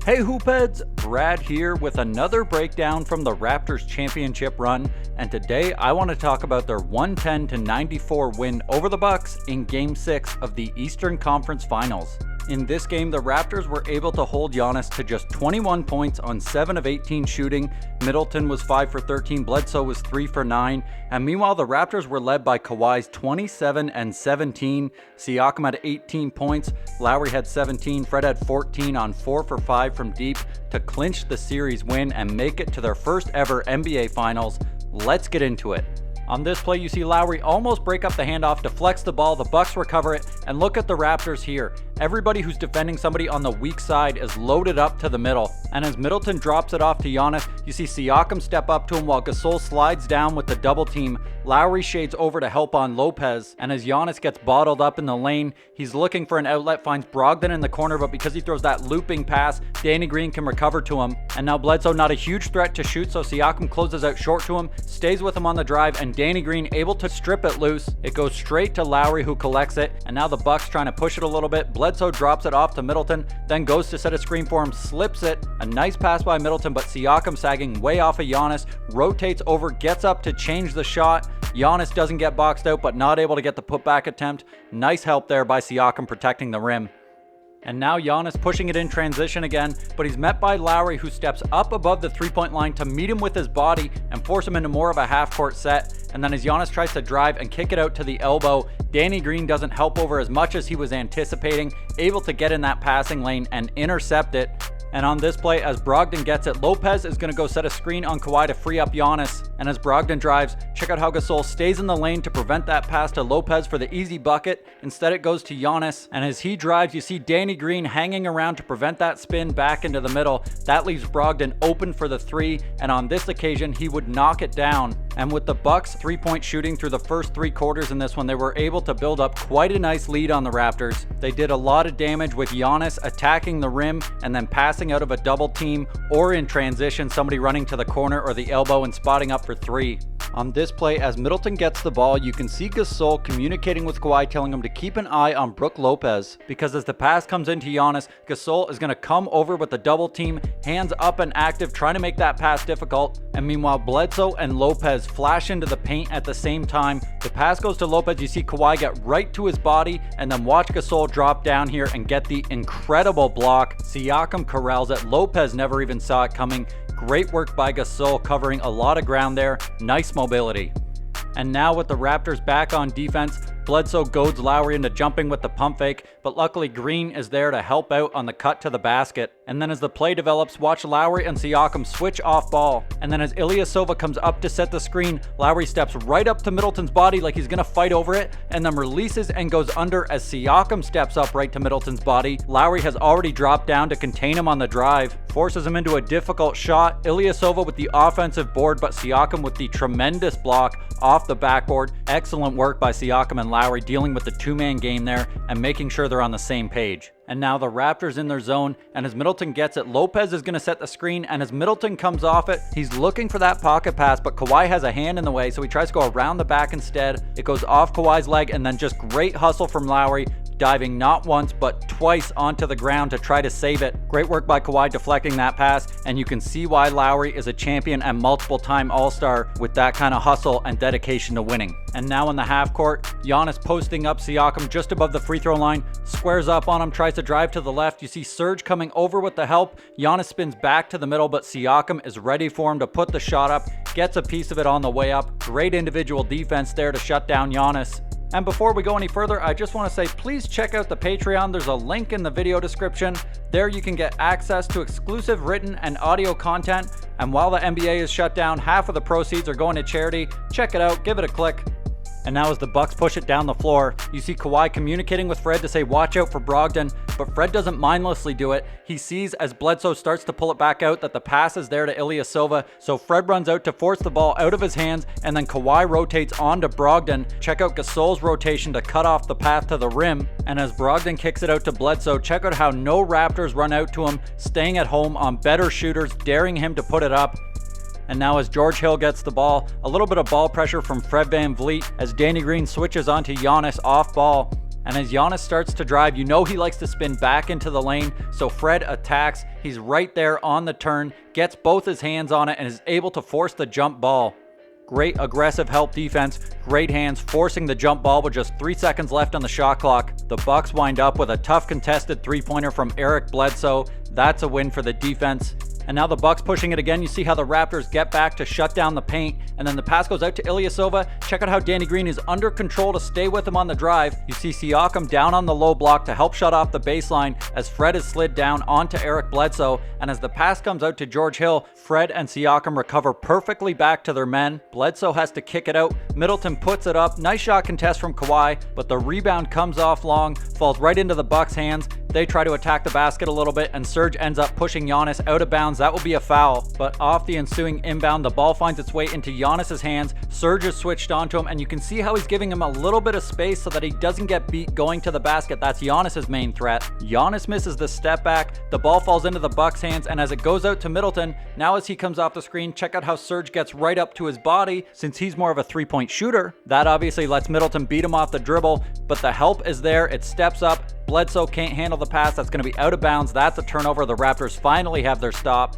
Hey Hoopheads, Brad here with another breakdown from the Raptors championship run, and today I want to talk about their 110-94 win over the Bucks in Game 6 of the Eastern Conference Finals. In this game, the Raptors were able to hold Giannis to just 21 points on 7 of 18 shooting, Middleton was 5 for 13, Bledsoe was 3 for 9, and meanwhile the Raptors were led by Kawhi's 27 and 17, Siakam had 18 points, Lowry had 17, Fred had 14 on 4 for 5 from deep to clinch the series win and make it to their first ever NBA Finals. Let's get into it. On this play, you see Lowry almost break up the handoff, deflects the ball, the Bucks recover it, and look at the Raptors here. Everybody who's defending somebody on the weak side is loaded up to the middle, and as Middleton drops it off to Giannis, you see Siakam step up to him while Gasol slides down with the double team. Lowry shades over to help on Lopez, and as Giannis gets bottled up in the lane, he's looking for an outlet, finds Brogdon in the corner, but because he throws that looping pass, Danny Green can recover to him. And now Bledsoe not a huge threat to shoot, so Siakam closes out short to him, stays with him on the drive, and Danny Green able to strip it loose. It goes straight to Lowry, who collects it, and now the Bucks trying to push it a little bit. Bledsoe drops it off to Middleton, then goes to set a screen for him, slips it. A nice pass by Middleton, but Siakam sagging way off of Giannis, rotates over, gets up to change the shot. Giannis doesn't get boxed out, but not able to get the putback attempt. Nice help there by Siakam protecting the rim. And now Giannis pushing it in transition again, but he's met by Lowry, who steps up above the three-point line to meet him with his body and force him into more of a half-court set. And then as Giannis tries to drive and kick it out to the elbow, Danny Green doesn't help over as much as he was anticipating, able to get in that passing lane and intercept it. And on this play, as Brogdon gets it, Lopez is going to go set a screen on Kawhi to free up Giannis. And as Brogdon drives, check out how Gasol stays in the lane to prevent that pass to Lopez for the easy bucket. Instead, it goes to Giannis. And as he drives, you see Danny Green hanging around to prevent that spin back into the middle. That leaves Brogdon open for the three. And on this occasion, he would knock it down. And with the Bucks three-point shooting through the first 3 quarters in this one, they were able to build up quite a nice lead on the Raptors. They did a lot of damage with Giannis attacking the rim and then passing out of a double team, or in transition, somebody running to the corner or the elbow and spotting up for 3. On this play, as Middleton gets the ball, you can see Gasol communicating with Kawhi, telling him to keep an eye on Brook Lopez, because as the pass comes into Giannis, Gasol is going to come over with the double team, hands up and active, trying to make that pass difficult. And meanwhile, Bledsoe and Lopez flash into the paint at the same time. The pass goes to Lopez, you see Kawhi get right to his body, and then watch Gasol drop down here and get the incredible block. Siakam corrals it, Lopez never even saw it coming. Great work by Gasol covering a lot of ground there. Nice mobility. And now with the Raptors back on defense, Bledsoe goads Lowry into jumping with the pump fake, but luckily Green is there to help out on the cut to the basket. And then as the play develops, watch Lowry and Siakam switch off ball. And then as Ilyasova comes up to set the screen, Lowry steps right up to Middleton's body like he's going to fight over it, and then releases and goes under as Siakam steps up right to Middleton's body. Lowry has already dropped down to contain him on the drive, forces him into a difficult shot. Ilyasova with the offensive board, but Siakam with the tremendous block off the backboard. Excellent work by Siakam and Lowry dealing with the two-man game there and making sure they're on the same page. And now the Raptors in their zone, and as Middleton gets it, Lopez is going to set the screen, and as Middleton comes off it, he's looking for that pocket pass, but Kawhi has a hand in the way, so he tries to go around the back instead. It goes off Kawhi's leg, and then just great hustle from Lowry, diving not once but twice onto the ground to try to save it. Great work by Kawhi deflecting that pass, and you can see why Lowry is a champion and multiple-time All-Star with that kind of hustle and dedication to winning. And now in the half court, Giannis posting up Siakam just above the free throw line, squares up on him, tries to drive to the left. You see Serge coming over with the help. Giannis spins back to the middle, but Siakam is ready for him to put the shot up, gets a piece of it on the way up. Great individual defense there to shut down Giannis. And before we go any further, I just want to say, please check out the Patreon. There's a link in the video description. There you can get access to exclusive written and audio content. And while the NBA is shut down, half of the proceeds are going to charity. Check it out, give it a click. And now as the Bucks push it down the floor, you see Kawhi communicating with Fred to say watch out for Brogdon, but Fred doesn't mindlessly do it. He sees as Bledsoe starts to pull it back out that the pass is there to Ilyasova, so Fred runs out to force the ball out of his hands, and then Kawhi rotates onto Brogdon. Check out Gasol's rotation to cut off the path to the rim, and as Brogdon kicks it out to Bledsoe, check out how no Raptors run out to him, staying at home on better shooters, daring him to put it up. And now as George Hill gets the ball, a little bit of ball pressure from Fred VanVleet as Danny Green switches onto Giannis off ball. And as Giannis starts to drive, you know he likes to spin back into the lane, so Fred attacks. He's right there on the turn, gets both his hands on it, and is able to force the jump ball. Great aggressive help defense, great hands, forcing the jump ball with just 3 seconds left on the shot clock. The Bucks wind up with a tough contested three-pointer from Eric Bledsoe. That's a win for the defense. And now the Bucks pushing it again. You see how the Raptors get back to shut down the paint, and then the pass goes out to Ilyasova. Check out how Danny Green is under control to stay with him on the drive. You see Siakam down on the low block to help shut off the baseline as Fred is slid down onto Eric Bledsoe, and as the pass comes out to George Hill, Fred and Siakam recover perfectly back to their men. Bledsoe has to kick it out. Middleton puts it up. Nice shot contest from Kawhi, but the rebound comes off long, falls right into the Bucks' hands. They try to attack the basket a little bit, and Serge ends up pushing Giannis out of bounds. That will be a foul, but off the ensuing inbound, the ball finds its way into Giannis's hands. Serge is switched onto him, and you can see how he's giving him a little bit of space so that he doesn't get beat going to the basket. That's Giannis's main threat. Giannis misses the step back. The ball falls into the Bucks' hands, and as it goes out to Middleton, now as he comes off the screen, check out how Serge gets right up to his body. Since he's more of a three-point shooter, that obviously lets Middleton beat him off the dribble, but the help is there. It steps up. Bledsoe can't handle the pass. That's going to be out of bounds. That's a turnover. The Raptors finally have their stop.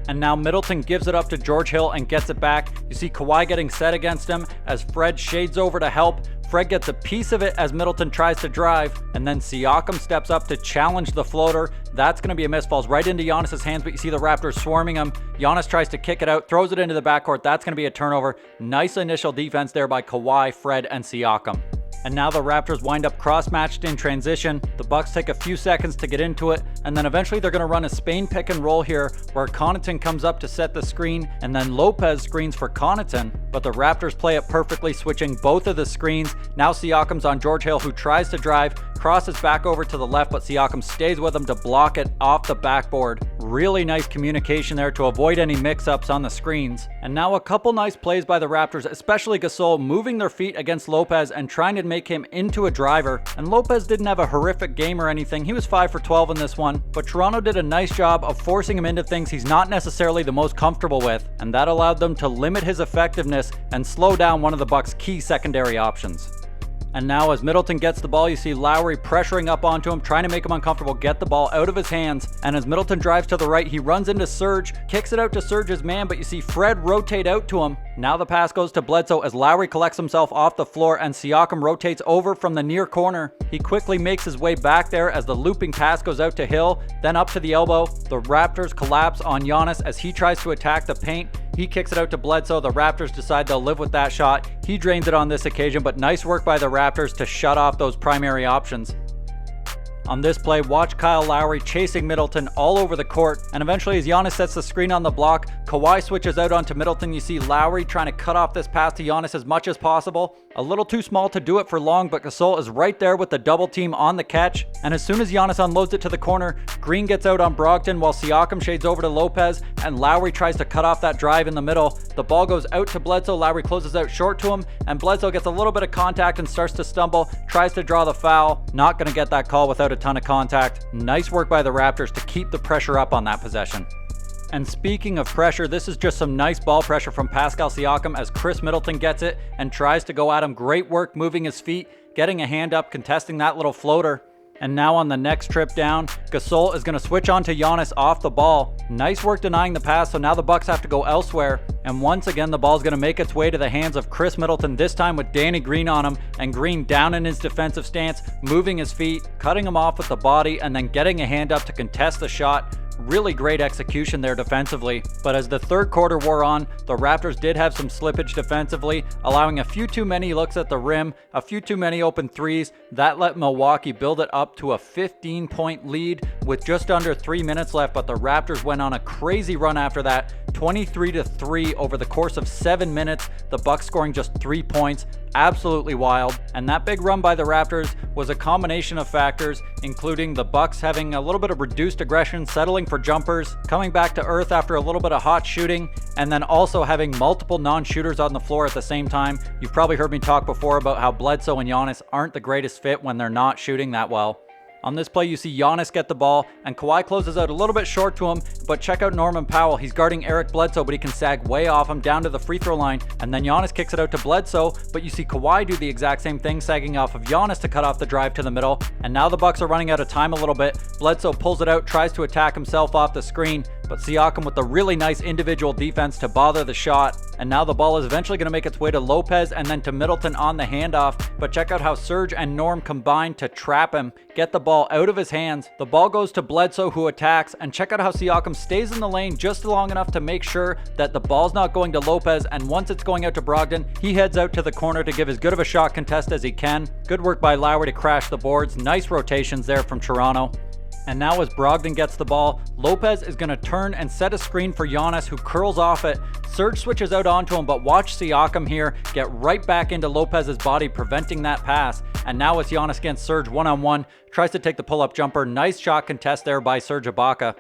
And now Middleton gives it up to George Hill and gets it back. You see Kawhi getting set against him as Fred shades over to help. Fred gets a piece of it as Middleton tries to drive, and then Siakam steps up to challenge the floater. That's going to be a miss, falls right into Giannis's hands, but you see the Raptors swarming him. Giannis tries to kick it out, throws it into the backcourt. That's going to be a turnover. Nice initial defense there by Kawhi, Fred, and Siakam. And now the Raptors wind up cross-matched in transition. The Bucks take a few seconds to get into it, and then eventually they're going to run a Spain pick and roll here where Connaughton comes up to set the screen, and then Lopez screens for Connaughton. But the Raptors play it perfectly, switching both of the screens. Now Siakam's on George Hill, who tries to drive, crosses back over to the left, but Siakam stays with him to block it off the backboard. Really nice communication there to avoid any mix-ups on the screens. And now a couple nice plays by the Raptors, especially Gasol moving their feet against Lopez and trying to make him into a driver. And Lopez didn't have a horrific game or anything. He was 5 for 12 in this one, but Toronto did a nice job of forcing him into things he's not necessarily the most comfortable with, and that allowed them to limit his effectiveness and slow down one of the Bucks' key secondary options. And now as Middleton gets the ball, you see Lowry pressuring up onto him, trying to make him uncomfortable, get the ball out of his hands. And as Middleton drives to the right, he runs into Serge, kicks it out to Serge's man, but you see Fred rotate out to him. Now the pass goes to Bledsoe as Lowry collects himself off the floor and Siakam rotates over from the near corner. He quickly makes his way back there as the looping pass goes out to Hill, then up to the elbow. The Raptors collapse on Giannis as he tries to attack the paint. He kicks it out to Bledsoe. The Raptors decide they'll live with that shot. He drains it on this occasion, but nice work by the Raptors to shut off those primary options. On this play, watch Kyle Lowry chasing Middleton all over the court, and eventually as Giannis sets the screen on the block, Kawhi switches out onto Middleton. You see Lowry trying to cut off this pass to Giannis as much as possible. A little too small to do it for long, but Gasol is right there with the double team on the catch, and as soon as Giannis unloads it to the corner, Green gets out on Brogdon while Siakam shades over to Lopez, and Lowry tries to cut off that drive in the middle. The ball goes out to Bledsoe. Lowry closes out short to him, and Bledsoe gets a little bit of contact and starts to stumble, tries to draw the foul. Not going to get that call without a ton of contact. Nice work by the Raptors to keep the pressure up on that possession. And speaking of pressure, this is just some nice ball pressure from Pascal Siakam as Chris Middleton gets it and tries to go at him. Great work moving his feet, getting a hand up, contesting that little floater. And now on the next trip down, Gasol is going to switch on to Giannis off the ball. Nice work denying the pass, so now the Bucks have to go elsewhere. And once again, the ball is going to make its way to the hands of Chris Middleton, this time with Danny Green on him, and Green down in his defensive stance, moving his feet, cutting him off with the body, and then getting a hand up to contest the shot. Really great execution there defensively. But as the third quarter wore on, the Raptors did have some slippage defensively, allowing a few too many looks at the rim, a few too many open threes. That let Milwaukee build it up to a 15-point lead with just under 3 minutes left, but the Raptors went on a crazy run after that, 23-3 over the course of 7 minutes, the Bucks scoring just 3 points. Absolutely wild. And that big run by the Raptors was a combination of factors, including the Bucks having a little bit of reduced aggression, settling for jumpers, coming back to earth after a little bit of hot shooting, and then also having multiple non-shooters on the floor at the same time. You've probably heard me talk before about how Bledsoe and Giannis aren't the greatest fit when they're not shooting that well. On this play, you see Giannis get the ball, and Kawhi closes out a little bit short to him, but check out Norman Powell. He's guarding Eric Bledsoe, but he can sag way off him down to the free throw line, and then Giannis kicks it out to Bledsoe, but you see Kawhi do the exact same thing, sagging off of Giannis to cut off the drive to the middle, and now the Bucks are running out of time a little bit. Bledsoe pulls it out, tries to attack himself off the screen, but Siakam with a really nice individual defense to bother the shot, and now the ball is eventually going to make its way to Lopez and then to Middleton on the handoff, but check out how Serge and Norm combine to trap him, get the ball out of his hands. The ball goes to Bledsoe, who attacks, and check out how Siakam stays in the lane just long enough to make sure that the ball's not going to Lopez, and once it's going out to Brogdon, he heads out to the corner to give as good of a shot contest as he can. Good work by Lowry to crash the boards. Nice rotations there from Toronto. And now as Brogdon gets the ball, Lopez is going to turn and set a screen for Giannis, who curls off it. Serge switches out onto him, but watch Siakam here get right back into Lopez's body, preventing that pass. And now it's Giannis against Serge one-on-one, tries to take the pull-up jumper. Nice shot contest there by Serge Ibaka.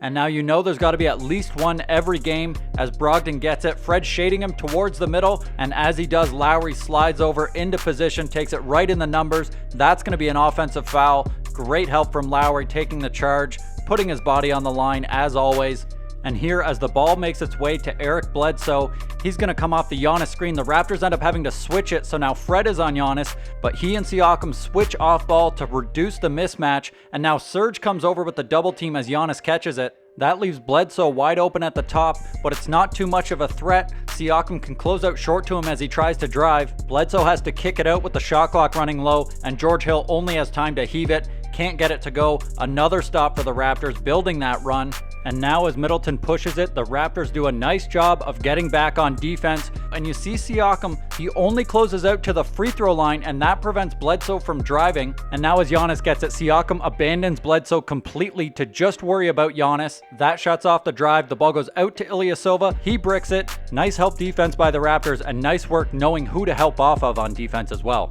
And now you know there's got to be at least one every game as Brogdon gets it. Fred shading him towards the middle, and as he does, Lowry slides over into position, takes it right in the numbers. That's going to be an offensive foul. Great help from Lowry taking the charge, putting his body on the line as always. And here, as the ball makes its way to Eric Bledsoe, he's going to come off the Giannis screen. The Raptors end up having to switch it, so now Fred is on Giannis, but he and Siakam switch off ball to reduce the mismatch, and now Serge comes over with the double team as Giannis catches it. That leaves Bledsoe wide open at the top, but it's not too much of a threat. Siakam can close out short to him as he tries to drive. Bledsoe has to kick it out with the shot clock running low, and George Hill only has time to heave it. Can't get it to go. Another stop for the Raptors, building that run. And now as Middleton pushes it, the Raptors do a nice job of getting back on defense. And you see Siakam, he only closes out to the free throw line, and that prevents Bledsoe from driving. And now as Giannis gets it, Siakam abandons Bledsoe completely to just worry about Giannis. That shuts off the drive. The ball goes out to Ilyasova. He bricks it. Nice help defense by the Raptors, and nice work knowing who to help off of on defense as well.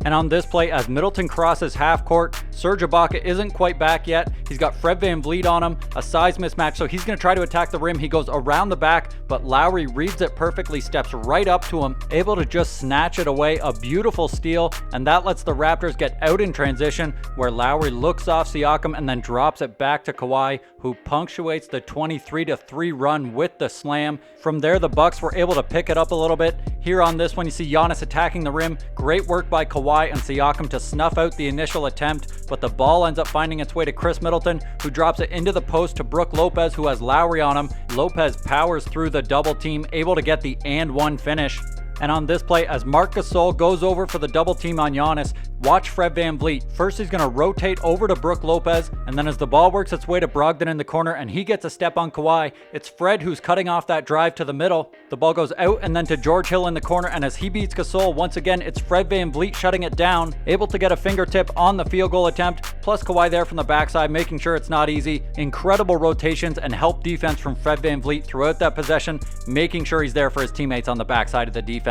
And on this play, as Middleton crosses half court, Serge Ibaka isn't quite back yet. He's got Fred VanVleet on him, a size mismatch, so he's going to try to attack the rim. He goes around the back, but Lowry reads it perfectly, steps right up to him, able to just snatch it away. A beautiful steal, and that lets the Raptors get out in transition, where Lowry looks off Siakam and then drops it back to Kawhi, who punctuates the 23-3 run with the slam. From there, the Bucks were able to pick it up a little bit. Here on this one, you see Giannis attacking the rim. Great work by Kawhi and Siakam to snuff out the initial attempt, but the ball ends up finding its way to Chris Middleton, who drops it into the post to Brook Lopez, who has Lowry on him. Lopez powers through the double team, able to get the and one finish. And on this play, as Marc Gasol goes over for the double team on Giannis, watch Fred VanVleet. First, he's going to rotate over to Brook Lopez, and then as the ball works its way to Brogdon in the corner and he gets a step on Kawhi, it's Fred who's cutting off that drive to the middle. The ball goes out and then to George Hill in the corner, and as he beats Gasol, once again, it's Fred VanVleet shutting it down, able to get a fingertip on the field goal attempt, plus Kawhi there from the backside, making sure it's not easy. Incredible rotations and help defense from Fred VanVleet throughout that possession, making sure he's there for his teammates on the backside of the defense.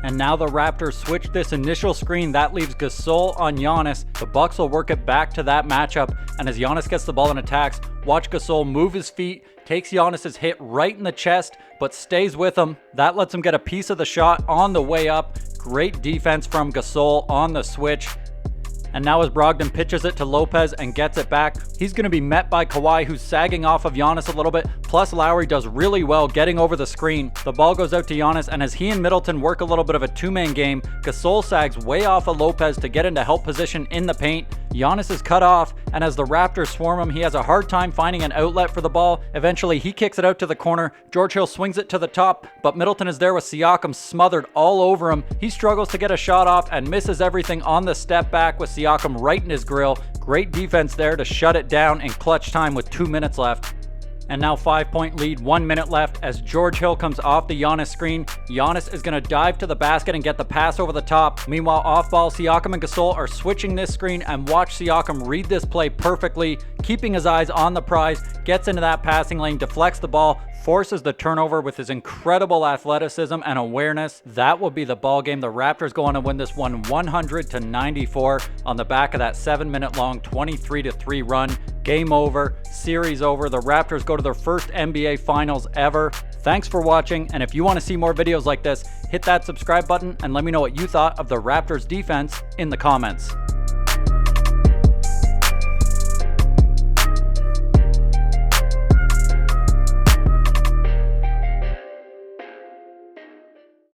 And now the Raptors switch this initial screen. That leaves Gasol on Giannis. The Bucks will work it back to that matchup. And as Giannis gets the ball and attacks, watch Gasol move his feet, takes Giannis's hit right in the chest, but stays with him. That lets him get a piece of the shot on the way up. Great defense from Gasol on the switch. And now as Brogdon pitches it to Lopez and gets it back, he's going to be met by Kawhi, who's sagging off of Giannis a little bit, plus Lowry does really well getting over the screen. The ball goes out to Giannis, and as he and Middleton work a little bit of a two-man game, Gasol sags way off of Lopez to get into help position in the paint. Giannis is cut off, and as the Raptors swarm him, he has a hard time finding an outlet for the ball. Eventually, he kicks it out to the corner. George Hill swings it to the top, but Middleton is there with Siakam smothered all over him. He struggles to get a shot off and misses everything on the step back with Siakam right in his grill. Great defense there to shut it down in clutch time with 2 minutes left. And now 5-point lead, 1 minute left as George Hill comes off the Giannis screen. Giannis is going to dive to the basket and get the pass over the top. Meanwhile, off ball, Siakam and Gasol are switching this screen, and watch Siakam read this play perfectly, keeping his eyes on the prize, gets into that passing lane, deflects the ball, forces the turnover with his incredible athleticism and awareness. That will be the ball game. The Raptors go on to win this one 100-94 on the back of that 7-minute long 23-3 run. Game over, series over. The Raptors go to their first NBA Finals ever. Thanks for watching, and if you want to see more videos like this, hit that subscribe button and let me know what you thought of the Raptors defense in the comments.